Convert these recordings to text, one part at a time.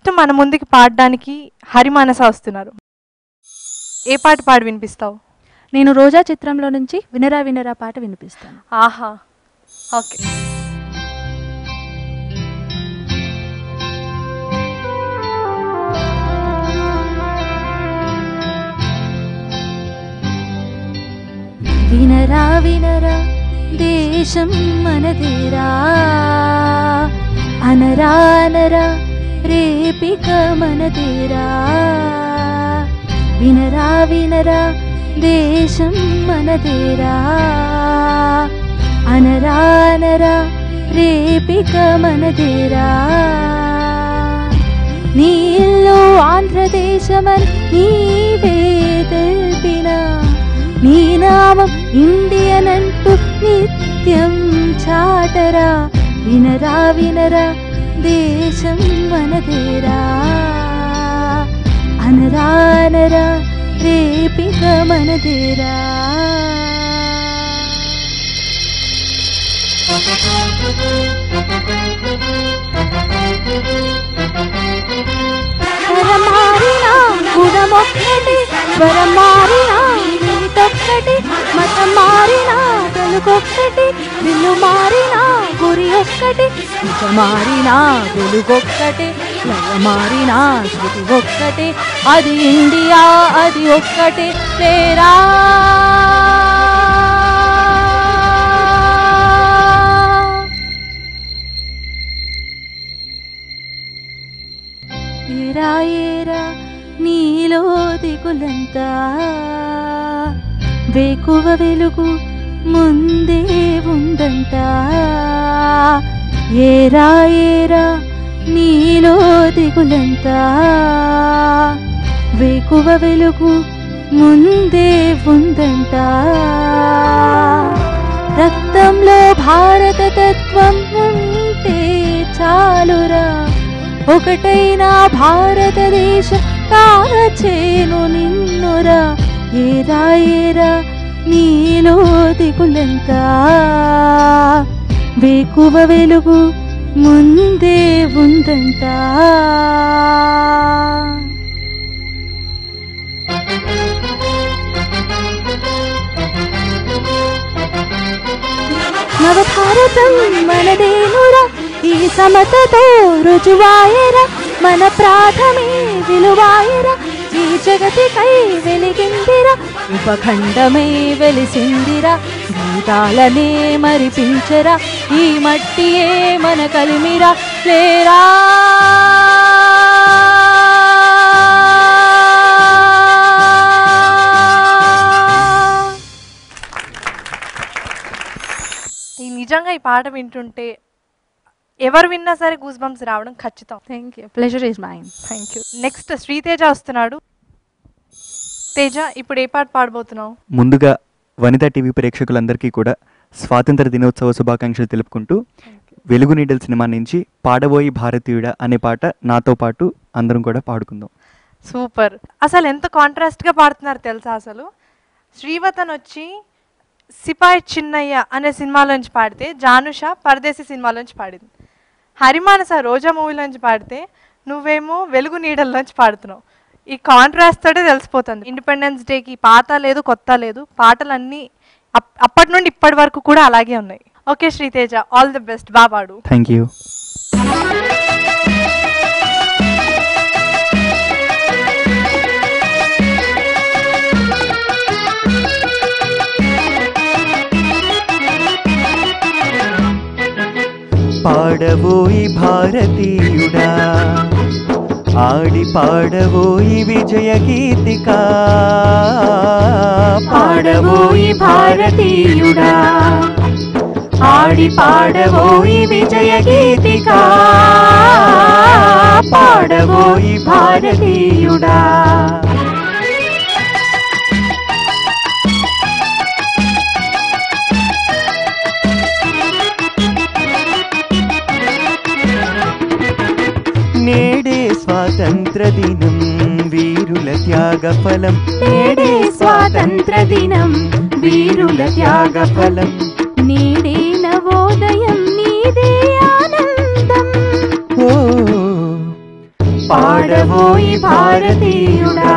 Next మన ముందుకి పాడడానికి హరిమానస వస్తున్నారు. ఏ పాట పాడి వినిపిస్తావు? నేను రోజా చిత్రంలో నుంచి వినరా వినరా పాట వినిపిస్తాను. ఆహా, ఓకే. వినరా వినరా దేశం మనదేరా, అనరా అనరా రేపిక మనదేరా. వినరా వినరా దేశం మనదేరా, అనరా అనరా రేపిక మనదేరా. నీ ఇల్లు ఆంధ్రదేశమని నీవే తెలిపిన, నీ నామం ఇండియన్ అంటూ నిత్యం చాటరా. వినరా వినరా దేశం మనదేరా, అనరా అనరా రేపిక మనదేరా. స్వరమారినా గుణమొక్కటి, స్వరం మారినా నీతొక్కటి, మతం మారినా తెలుగొక్కటి, విల్లు మారినా గురి ఒక్కటి, నిజ మారినా వెలుగొక్కటి, లయ మారినా శృతి ఒక్కటి. అది ఇండియా అది ఒక్కటి తేరా. ఏరా ఏరా నీలో దిగులంతా, వేకువ వెలుగు ముందే ఉందంట. ఏరా ఏరా నీలో దిగులంతా, వేకువ వెలుగు ముందే ఉందంట. రక్తంలో భారత తత్వం ఉంటే చాలురా, ఒకటైనా భారతదేశం కాచేను నిన్నురా. ఏరా ఏరా నీలో దిగులంతా, వేకువ వెలుగు ముందే ఉందంట. నవభారతం మనదేనురా, ఈ సమతతో రుజువాయరా. మన ప్రాథమే విలువాయరా, ఈ జగతికై వెలిగిందిరా. ఉపఖండమై వెలిసిందిరా, గీతాలనే మరిపించరా. ఈ మట్టియే మన కలిమిరా లేరా. నిజంగా ఈ పాట వింటుంటే ఎవరు విన్నా సరే గూస్ బంప్స్ రావడం ఖచ్చితం. Thank you, pleasure is mine. Thank you. Next Sriteja వస్తున్నాడు. తేజ, ఇప్పుడు ఏ పాట పాడబోతున్నావు? ముందుగా వనితా టీవీ ప్రేక్షకులందరికీ కూడా స్వాతంత్ర దినోత్సవ శుభాకాంక్షలు తెలుపుకుంటూ వెలుగు నీడల్ సినిమా నుంచి పాడబోయి భారతీయుడా అనే పాట నాతో పాటు అందరం కూడా పాడుకుందాం. సూపర్. అసలు ఎంత కాంట్రాస్ట్గా పాడుతున్నారు తెలుసా. అసలు శ్రీవతన్ వచ్చి సిపాయి చిన్నయ్య అనే సినిమాలోంచి పాడితే జానుష పరదేశీ సినిమాలోంచి పాడింది. హరిమానస రోజా మూవీలోంచి పాడితే నువ్వేమో వెలుగు నీడల్లోంచి పాడుతున్నావు. ఈ కాంట్రాస్ట్ తోటే తెలిసిపోతుంది. ఇండిపెండెన్స్ డేకి పాత లేదు కొత్త లేదు, పాటలన్నీ అప్పటి నుండి ఇప్పటి వరకు కూడా అలాగే ఉన్నాయి. Okay Sriteja, all the best, బాగా పాడు. Thank you. పాడబోయి భారతీయుడా, ఆడి పాడబోయి విజయ గీతిక. పాడబోయి భారతీయుడా, ఆడి పాడబోయి విజయ గీతిక. పాడబోయి భారతీయుడా. నేడే స్వాతంత్ర దినం వీరుల త్యాగ ఫలం. నేడే స్వాతంత్ర దినం వీరుల త్యాగ ఫలం. నీడే నవోదయం నీదే ఆనందం. ఓ పాడవోయి భారతీయుడా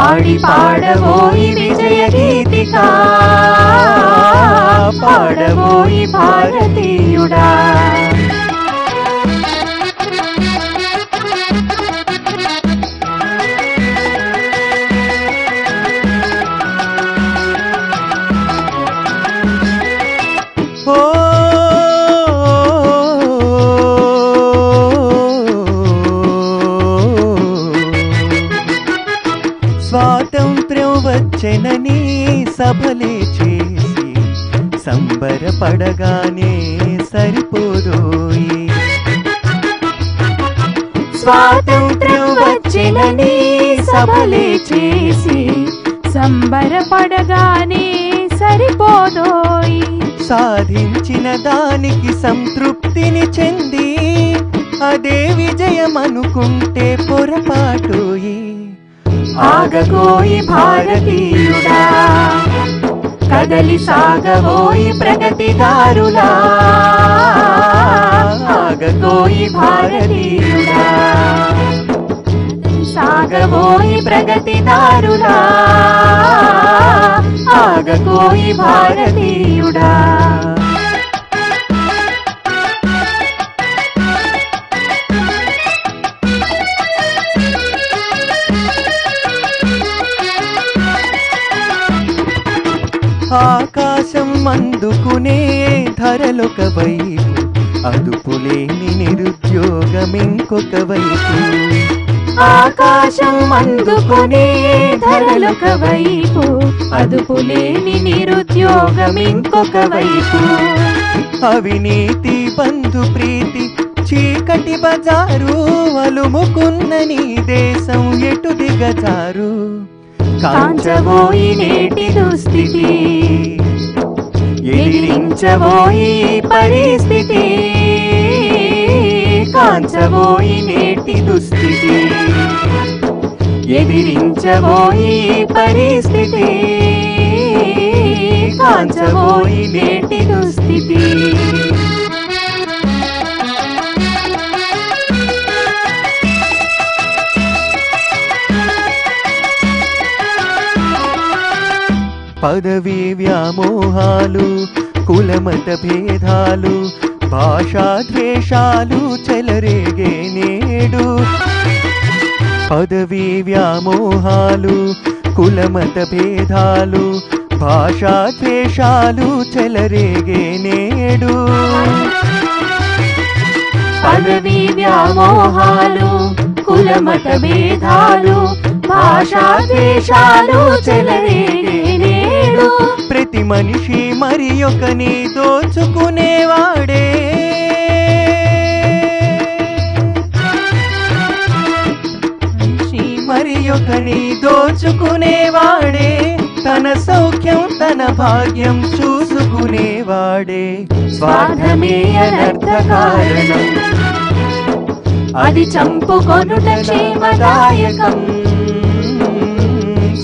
ఆడి పాడవోయి విజయ గీతికా పాడవోయి భారతీయుడా స్వాతంత్ర్యం వచ్చెనని సభలే చేసి సంబరపడగానే సరిపోదోయి స్వాతంత్ర్యం వచ్చెనని సభలే చేసి సంబరపడగానే సరిపోదోయి సాధించిన దానికి సంతృప్తిని చెంది అదే విజయం అనుకుంటే పొరపాటోయి ఆగగోయి భారతీయుడా కదలి సాగవోయి ప్రగతిదారులా ఆగగోయి భారతీయుడా సాగవోయి ప్రగతిదారులా ఆగగోయి భారతీయుడా ఆకాశం అందుకునే ధరలొక వైపు అదుపులేని నిరుద్యోగం ఇంకొక వైపు ఆకాశం అందుకునే ధరలొక వైపు అదుపులేని నిరుద్యోగం ఇంకొక వైపు అవినీతి బంధు ప్రీతి చీకటి బజారు అలుముకున్న నీ దేశం ఎటు దిగజారు కాంచబోయి నేటి దుస్థితి ఎదిరించబోయి పరిస్థితి కాంచబోయి నేటి దుస్థితి ఎదిరించబోయి పరిస్థితి కాంచబోయి నేటి దుస్థితి పదవీ వ్యామోహాలు కులమత భేదాలు భాషా ద్వేషాలు చెలరేగే నేడు పదవీ వ్యామోహాలు కులమత భేదాలు భాషా ద్వేషాలు చెలరేగే నేడు పదవీ వ్యామోహాలు కులమత భేదాలు భాషా ద్వేషాలు చెలరేగే నేడు ప్రతి మనిషి మరి ఒకని దోచుకునేవాడే మరి ఒకని దోచుకునేవాడే తన సౌఖ్యం తన భాగ్యం చూసుకునేవాడే స్వార్థమే అనర్థ కారణం అది చంపుకొనుట క్షేమదాయకం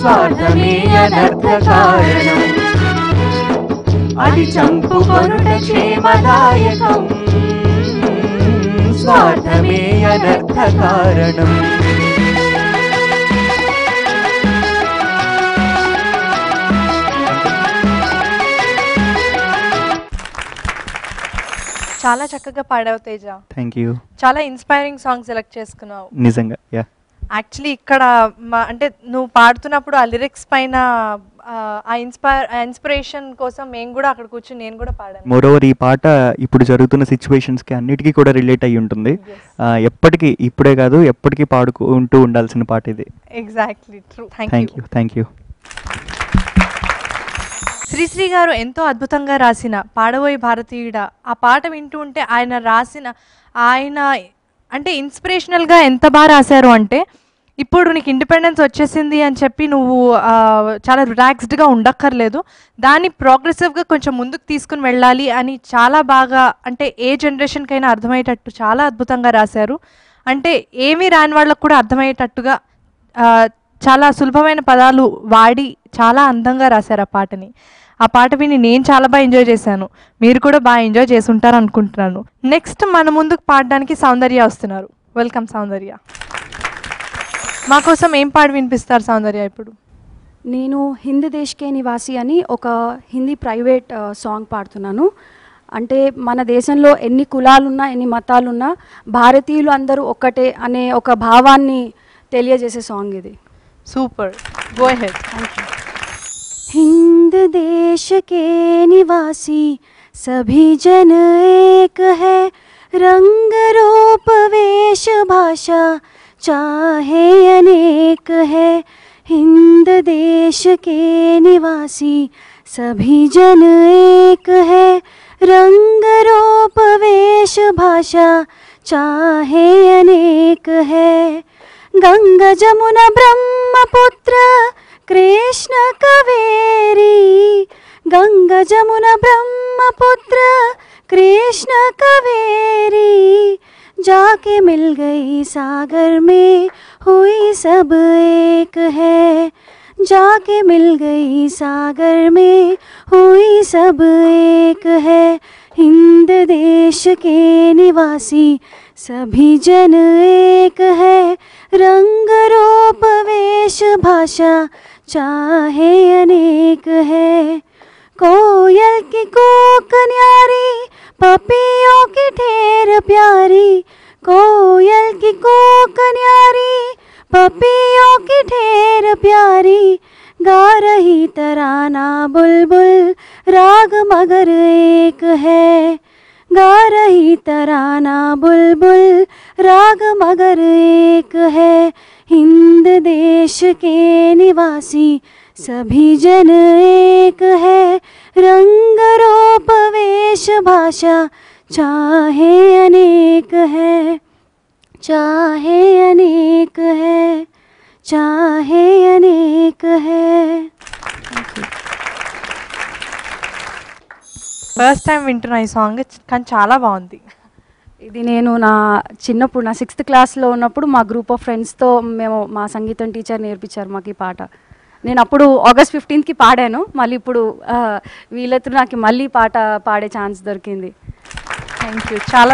స్వార్థమే అనర్థ కారణం అది చంపుకొనుట క్షేమదాయకం స్వార్థమే అనర్థ కారణం చాలా చక్కగా పాడావు తేజ. Thank you. చాలా ఇన్స్పైరింగ్ సాంగ్ సెలెక్ట్ చేసుకున్నావు నిజంగా. యా, యాక్చువల్లీ ఇక్కడ అంటే నువ్వు పాడుతున్నప్పుడు ఆ లిరిక్స్ పైన ఆ ఇన్స్పిరేషన్ కోసం మేము కూడా అక్కడ కూర్చొని నేను కూడా పాడాను. మోరోవర్ ఈ పాట ఇప్పుడు జరుగుతున్న సిచ్యువేషన్స్కి అన్నిటికీ కూడా రిలేట్ అయ్యి ఉంటుంది. ఎప్పటికీ, ఇప్పుడే కాదు ఎప్పటికీ పాడుకుంటూ ఉండాల్సిన పాట ఇది. Exactly true. Thank you. Sri Sri గారు ఎంతో అద్భుతంగా రాసిన పాడబోయే భారతీయుడా, ఆ పాట వింటూ ఉంటే ఆయన అంటే ఇన్స్పిరేషనల్గా ఎంత బాగా రాశారు అంటే, ఇప్పుడు నీకు ఇండిపెండెన్స్ వచ్చేసింది అని చెప్పి నువ్వు చాలా రిలాక్స్డ్గా ఉండక్కర్లేదు, దాన్ని ప్రోగ్రెసివ్గా కొంచెం ముందుకు తీసుకుని వెళ్ళాలి అని చాలా బాగా, అంటే ఏ జనరేషన్కైనా అర్థమయ్యేటట్టు చాలా అద్భుతంగా రాశారు. అంటే ఏమీ రాని వాళ్ళకు కూడా అర్థమయ్యేటట్టుగా చాలా సులభమైన పదాలు వాడి చాలా అందంగా రాశారు ఆ పాటని. ఆ పాట విని నేను చాలా బాగా ఎంజాయ్ చేశాను, మీరు కూడా బాగా ఎంజాయ్ చేసి ఉంటారు అనుకుంటున్నాను. నెక్స్ట్ మన ముందుకు పాడడానికి సౌందర్య వస్తున్నారు. వెల్కమ్ సౌందర్య. మా కోసం ఏం పాడి వినిపిస్తారు సౌందర్య ఇప్పుడు? నేను హింద్ దేశ్ కే నివాసి అని ఒక హిందీ ప్రైవేట్ సాంగ్ పాడుతున్నాను. అంటే మన దేశంలో ఎన్ని కులాలున్నా ఎన్ని మతాలున్నా భారతీయులు అందరూ ఒక్కటే అనే ఒక భావాన్ని తెలియజేసే సాంగ్ ఇది. Super, go ahead. हिंद देश के निवासी सभी जन एक है, रंग रूप वेश भाषा चाहे अनेक है. हिंद देश के निवासी सभी जन एक है, रंग रूप वेश भाषा चाहे अनेक है. गंगा जमुना ब्रह्मपुत्र कृष्ण कावेरी, गंगा जमुना ब्रह्मपुत्र कृष्ण कावेरी, जाके मिल गई सागर में हुई सब एक है. जाके मिल गई सागर में हुई सब एक है. हिंद देश के निवासी सभी जन एक है, रंग रूप वेश भाषा चाहे अनेक है. कोयल की कूक न्यारी, पपियों की ढेर प्यारी, कोयल की कूक न्यारी, पपियों की ढेर प्यारी, गा रही तराना बुलबुल राग मगर एक है. गा रही तराना बुलबुल राग मगर एक है. हिंद देश के निवासी सभी जन एक है, रंग रूप वेश भाषा चाहे अनेक है. चाहे अनेक है, चाहे अनेक है. ఫస్ట్ టైం వింటున్నా ఈ సాంగ్, కానీ చాలా బాగుంది. ఇది నేను నా చిన్నప్పుడు నా 6th క్లాస్లో ఉన్నప్పుడు మా గ్రూప్ ఆఫ్ ఫ్రెండ్స్తో మేము మా సంగీతం టీచర్ నేర్పించారు మాకు ఈ పాట. నేను అప్పుడు August 15కి పాడాను. మళ్ళీ ఇప్పుడు వీళ్ళతో నాకు మళ్ళీ పాట పాడే ఛాన్స్ దొరికింది. Thank you. చాలా